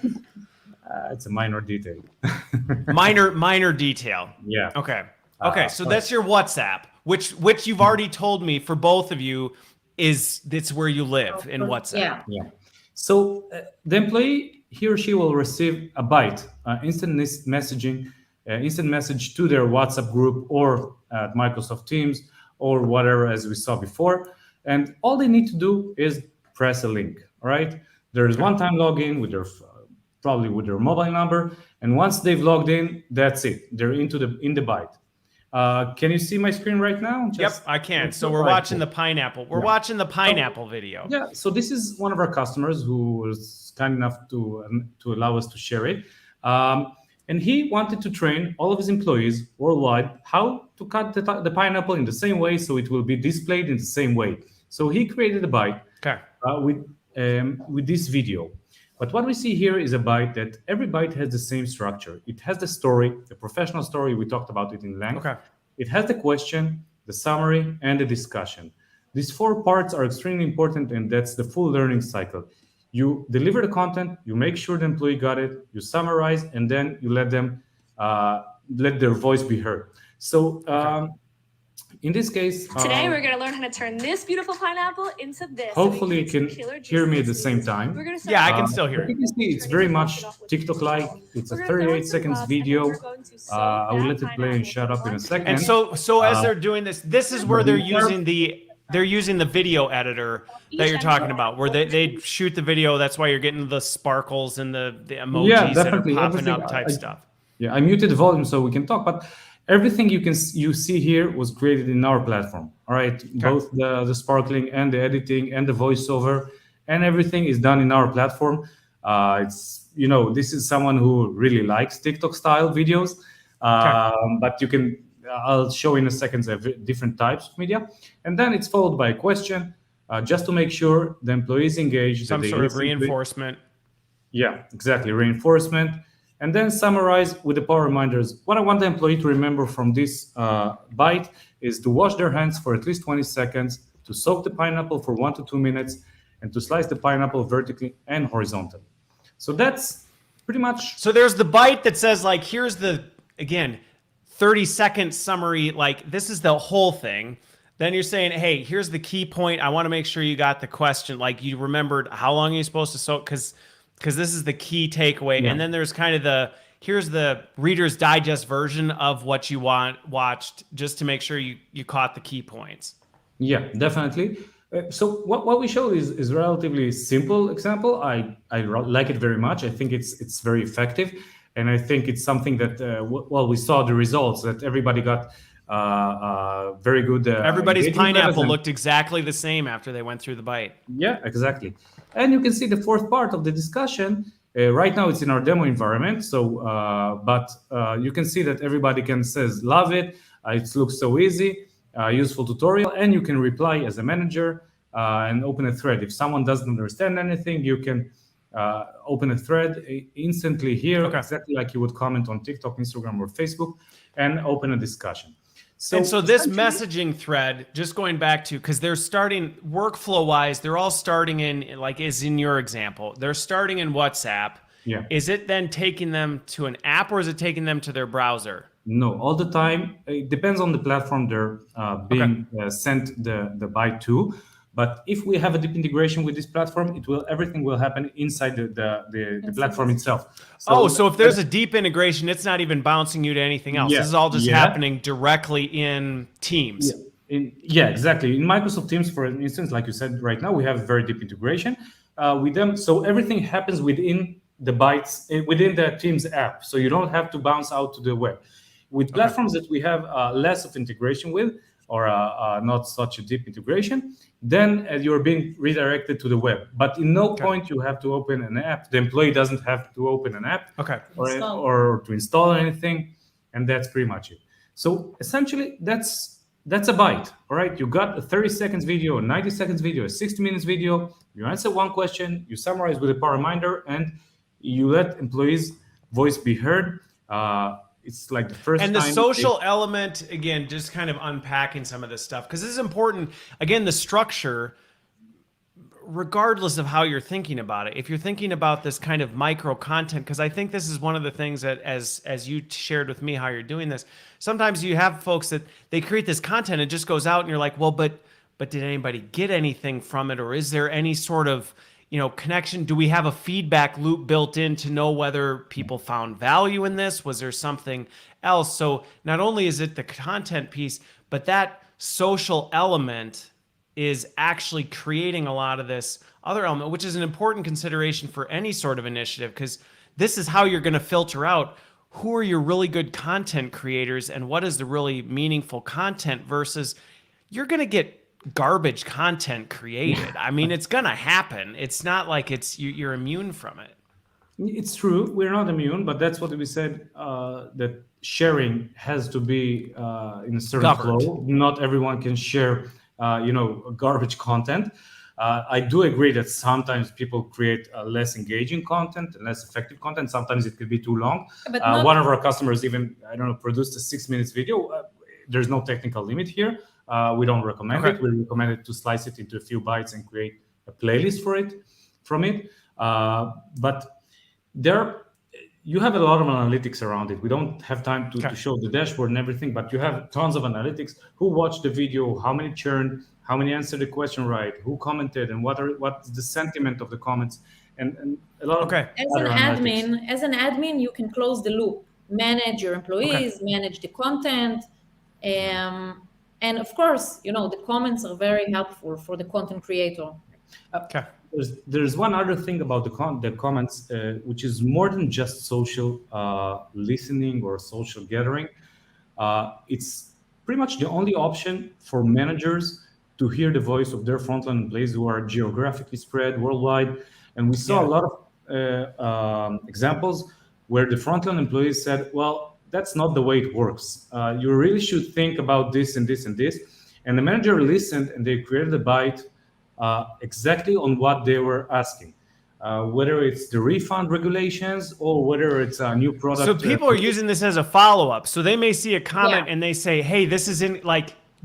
it's a minor detail. minor detail. Yeah. Okay. So that's your WhatsApp, which you've already told me for both of you that's where you live in WhatsApp. Yeah. So the employee, he or she will receive a byte, instant message to their WhatsApp group or at Microsoft Teams or whatever, as we saw before. And all they need to do is press a link, all right? There's one-time login with probably with their mobile number. And once they've logged in, that's it. They're in the byte. Can you see my screen right now? Yep, I can. So we're watching the pineapple. We're watching the pineapple video. Yeah, so this is one of our customers who was kind enough to allow us to share it. And he wanted to train all of his employees worldwide how to cut the pineapple in the same way so it will be displayed in the same way. So he created a byte with this video. But what we see here is a byte that every byte has the same structure. It has the story, the professional story. We talked about it in length. Okay. It has the question, the summary, and the discussion. These 4 parts are extremely important, and that's the full learning cycle. You deliver the content, you make sure the employee got it, you summarize, and then you let their voice be heard. So in this case, today we're going to learn how to turn this beautiful pineapple into this. Hopefully you can hear me at the same time. Yeah, I can still hear you can see it's very much TikTok-like. It's a 38 seconds video. I will let it play and shut up in a second. And so as they're doing this is where they're using the video editor that you're talking about, where they shoot the video. That's why you're getting the sparkles and the emojis that are popping up type stuff. Yeah, I muted the volume so we can talk, but everything you see here was created in our platform. All right, both the sparkling and the editing and the voiceover and everything is done in our platform. It's this is someone who really likes TikTok style videos, but you can. I'll show in a second the different types of media, and then it's followed by a question, just to make sure the employees engage. Some sort of reinforcement. Yeah, exactly, reinforcement. And then summarize with the power reminders. What I want the employee to remember from this byte is to wash their hands for at least 20 seconds, to soak the pineapple for 1 to 2 minutes, and to slice the pineapple vertically and horizontally. So that's pretty much. So there's the byte that says, like, here's the, again, 30-second summary, like this is the whole thing. Then you're saying, hey, here's the key point. I want to make sure you got the question, like you remembered how long are you supposed to soak, because this is the key takeaway. Yeah. And then there's kind of here's the Reader's Digest version of what you watched, just to make sure you caught the key points. Yeah, definitely. So what we showed is a relatively simple example. I like it very much. I think it's very effective. And I think it's something that, we saw the results that everybody got very good. Everybody's pineapple looked exactly the same after they went through the bite. Yeah, exactly. And you can see the 4th part of the discussion. Right now it's in our demo environment. So, but you can see that everybody says, love it. It looks so easy, useful tutorial. And you can reply as a manager and open a thread. If someone doesn't understand anything, you can open a thread instantly here, exactly like you would comment on TikTok, Instagram, or Facebook, and open a discussion. So this messaging thread, just going back to, because they're starting workflow-wise, they're all starting in, like is in your example, they're starting in WhatsApp, Yeah. is it then taking them to an app or is it taking them to their browser? No, all the time. It depends on the platform they're being sent the byte to. But if we have a deep integration with this platform, everything will happen inside the platform itself. So if there's a deep integration, it's not even bouncing you to anything else. This is all just happening directly in Teams. Yeah, exactly. In Microsoft Teams, for instance, like you said, right now we have very deep integration with them. So everything happens within the bytes, within the Teams app. So you don't have to bounce out to the web. With platforms that we have less of integration with, or not such a deep integration, then you're being redirected to the web. But in no point you have to open an app. The employee doesn't have to open an app or to install anything, and that's pretty much it. So essentially, that's a byte. All right, you got a 30 seconds video, a 90 seconds video, a 60 minutes video. You answer one question, you summarize with a power reminder, and you let employees' voice be heard. It's like the first time. And the social element, again, just kind of unpacking some of this stuff, because this is important. Again, the structure, regardless of how you're thinking about it, if you're thinking about this kind of micro content, because I think this is one of the things that, as you shared with me how you're doing this, sometimes you have folks that they create this content, it just goes out and you're like, well, but did anybody get anything from it? Or is there any sort of connection? Do we have a feedback loop built in to know whether people found value in this? Was there something else? So not only is it the content piece, but that social element is actually creating a lot of this other element, which is an important consideration for any sort of initiative, because this is how you're going to filter out who are your really good content creators and what is the really meaningful content versus you're going to get garbage content created. I mean, it's going to happen. It's not like you're immune from it. It's true. We're not immune, but that's what we said, that sharing has to be in a certain flow. Not everyone can share, garbage content. I do agree that sometimes people create less engaging content and less effective content. Sometimes it could be too long. One of our customers even, produced a 6 minutes video. There's no technical limit here. We don't recommend it. We recommend it to slice it into a few bytes and create a playlist from it. But you have a lot of analytics around it. We don't have time to show the dashboard and everything, but you have tons of analytics. Who watched the video? How many churned? How many answered the question right? Who commented? And what's the sentiment of the comments? And a lot of As an admin, you can close the loop, manage your employees, manage the content. And of course, the comments are very helpful for the content creator. There's one other thing about the comments, which is more than just social listening or social gathering. It's pretty much the only option for managers to hear the voice of their frontline employees who are geographically spread worldwide. And we saw a lot of examples where the frontline employees said, well, that's not the way it works. You really should think about this and this and this. And the manager listened and they created a byte exactly on what they were asking, whether it's the refund regulations or whether it's a new product. So people are using this as a follow-up. So they may see a comment and they say, hey, this is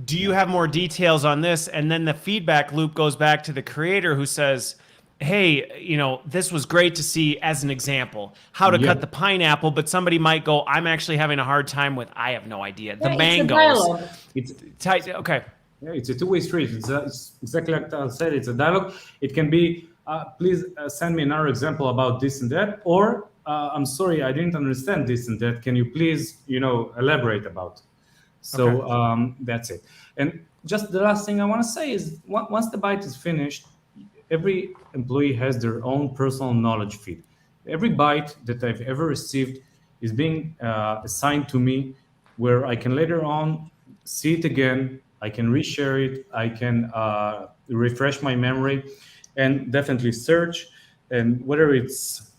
do you have more details on this? And then the feedback loop goes back to the creator who says, hey, this was great to see as an example, how to cut the pineapple, but somebody might go, I'm actually having a hard time with, I have no idea, the mangoes. It's tight. Okay. Yeah, it's a two-way street. It's exactly like I said, it's a dialogue. It can be, please send me another example about this and that, or I'm sorry, I didn't understand this and that. Can you please, elaborate about? So that's it. And just the last thing I want to say is once the byte is finished, every employee has their own personal knowledge feed. Every byte that I've ever received is being assigned to me, where I can later on see it again, I can reshare it, I can refresh my memory, and definitely search. And whether it's,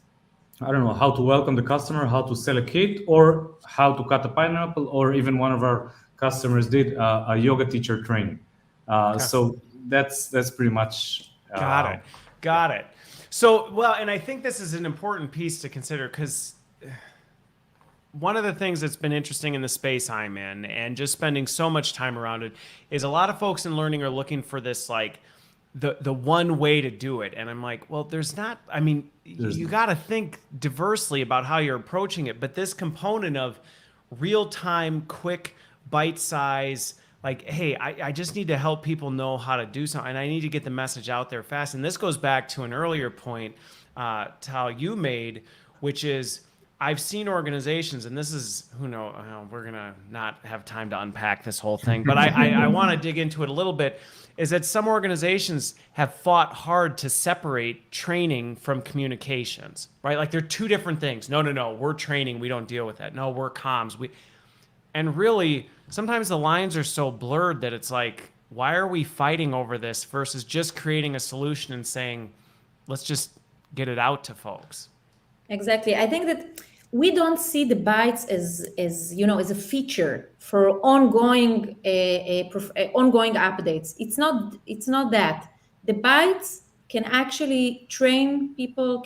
how to welcome the customer, how to sell a kit, or how to cut a pineapple, or even one of our customers did a yoga teacher training. So that's pretty much. Got it. So, well, and I think this is an important piece to consider, because one of the things that's been interesting in the space I'm in and just spending so much time around it is a lot of folks in learning are looking for this the one way to do it. And I'm like, well, there's not, I mean, you got to think diversely about how you're approaching it. But this component of real time, quick, bite size, like, hey, I just need to help people know how to do something, and I need to get the message out there fast. And this goes back to an earlier point, Tal, you made, which is I've seen organizations, and this is, we're going to not have time to unpack this whole thing, but I want to dig into it a little bit, is that some organizations have fought hard to separate training from communications, right? Like they're two different things. No, we're training. We don't deal with that. No, we're comms. And really, sometimes the lines are so blurred that it's like, why are we fighting over this versus just creating a solution and saying, let's just get it out to folks? Exactly. I think that we don't see the bytes as a feature for ongoing updates. It's not that. The bytes can actually train people.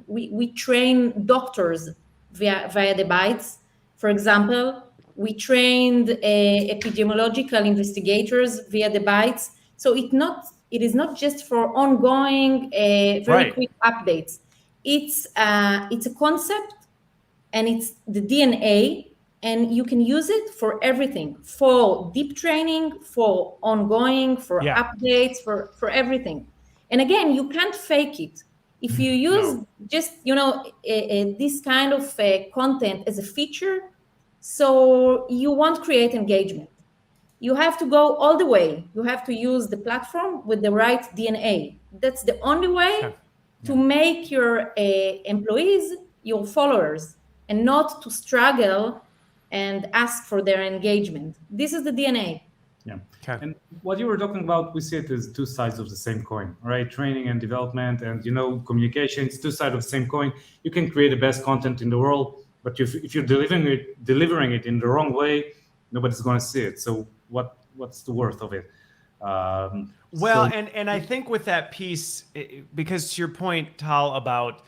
We train doctors via the bytes. For example, we trained epidemiological investigators via the bytes. So it is not just for ongoing very quick updates. It's a concept, and it's the DNA, and you can use it for everything, for deep training, for ongoing, for updates, for everything. And again, you can't fake it. If you use just this kind of content as a feature, so you won't create engagement. You have to go all the way. You have to use the platform with the right DNA. That's the only way to make your employees your followers, and not to struggle and ask for their engagement. This is the DNA. Yeah. Okay. And what you were talking about, we see it as two sides of the same coin, right? Training and development and, communication, it's two sides of the same coin. You can create the best content in the world, but if you're delivering it in the wrong way, nobody's going to see it. So what's the worth of it? And I think with that piece, because to your point, Tal, about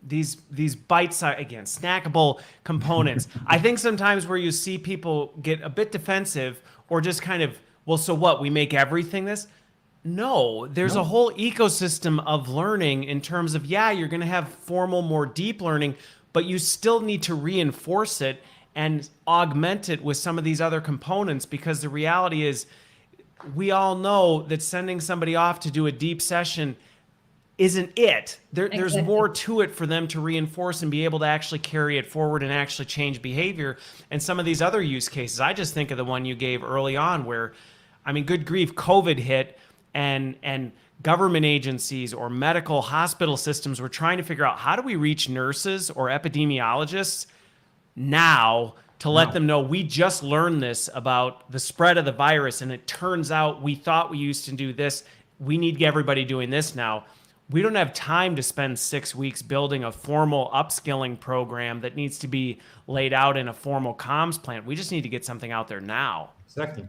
these bite-sized, again, snackable components, I think sometimes where you see people get a bit defensive or just kind of, well, so what, we make everything this? No, there's a whole ecosystem of learning in terms of, you're going to have formal, more deep learning, but you still need to reinforce it and augment it with some of these other components, because the reality is we all know that sending somebody off to do a deep session isn't it. There's more to it for them to reinforce and be able to actually carry it forward and actually change behavior. And some of these other use cases, I just think of the one you gave early on where, I mean, good grief, COVID hit and government agencies or medical hospital systems were trying to figure out, how do we reach nurses or epidemiologists now to let them know we just learned this about the spread of the virus, and it turns out we thought we used to do this. We need everybody doing this now. We don't have time to spend 6 weeks building a formal upskilling program that needs to be laid out in a formal comms plan. We just need to get something out there now. Exactly.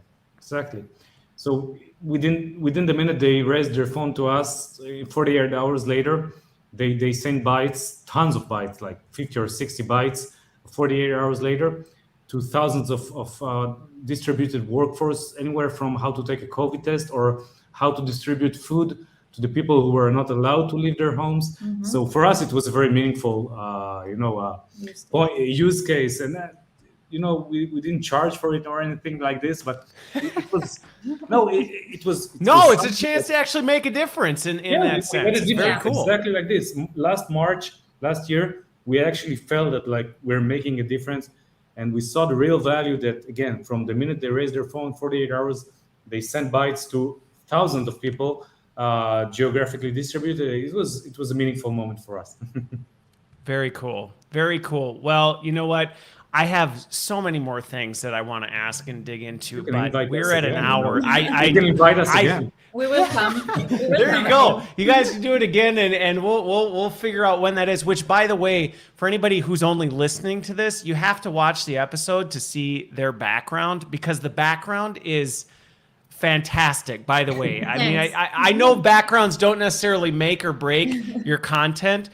So within the minute they raised their phone to us, 48 hours later, they send bytes, tons of bytes, like 50 or 60 bytes, 48 hours later, to thousands of distributed workforce, anywhere from how to take a COVID test or how to distribute food to the people who were not allowed to leave their homes. Mm-hmm. So for us, it was a very meaningful, use case. And we didn't charge for it or anything like this, but it was it's a chance to actually make a difference in that sense. It's very cool. Exactly like this. Last year, we actually felt that like we're making a difference, and we saw the real value that, again, from the minute they raised their phone, 48 hours, they sent bytes to thousands of people, geographically distributed. It was a meaningful moment for us. Very cool. Very cool. Well, you know what? I have so many more things that I want to ask and dig into, but we're at an hour. You can invite us again. We will come. There you go. You guys can do it again, and we'll figure out when that is. Which, by the way, for anybody who's only listening to this, you have to watch the episode to see their background, because the background is fantastic. By the way, I mean, I know backgrounds don't necessarily make or break your content,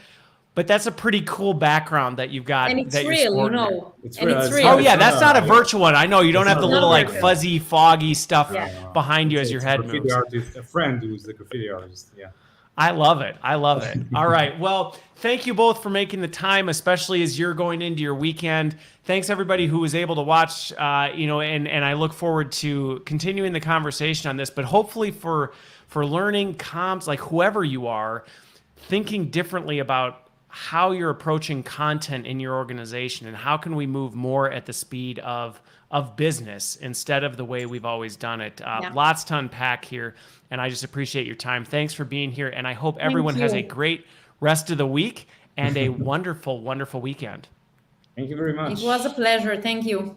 But that's a pretty cool background that you've got. And it's that you're real, sporting. It's and real. it's It's real. Oh yeah, It's that's not a virtual one. I know you don't It's have the not little like virtual. fuzzy, foggy stuff Yeah. behind you as your It's head a graffiti moves. artist, a friend who's the graffiti artist. Yeah. I love it. I love it. All right. Well, thank you both for making the time, especially as you're going into your weekend. Thanks everybody who was able to watch, and I look forward to continuing the conversation on this, but hopefully for learning comms, like whoever you are, thinking differently about how you're approaching content in your organization and how can we move more at the speed of business instead of the way we've always done it. Lots to unpack here, and I just appreciate your time. Thanks for being here, and I hope everyone has a great rest of the week and a wonderful, wonderful weekend. Thank you very much. It was a pleasure. Thank you.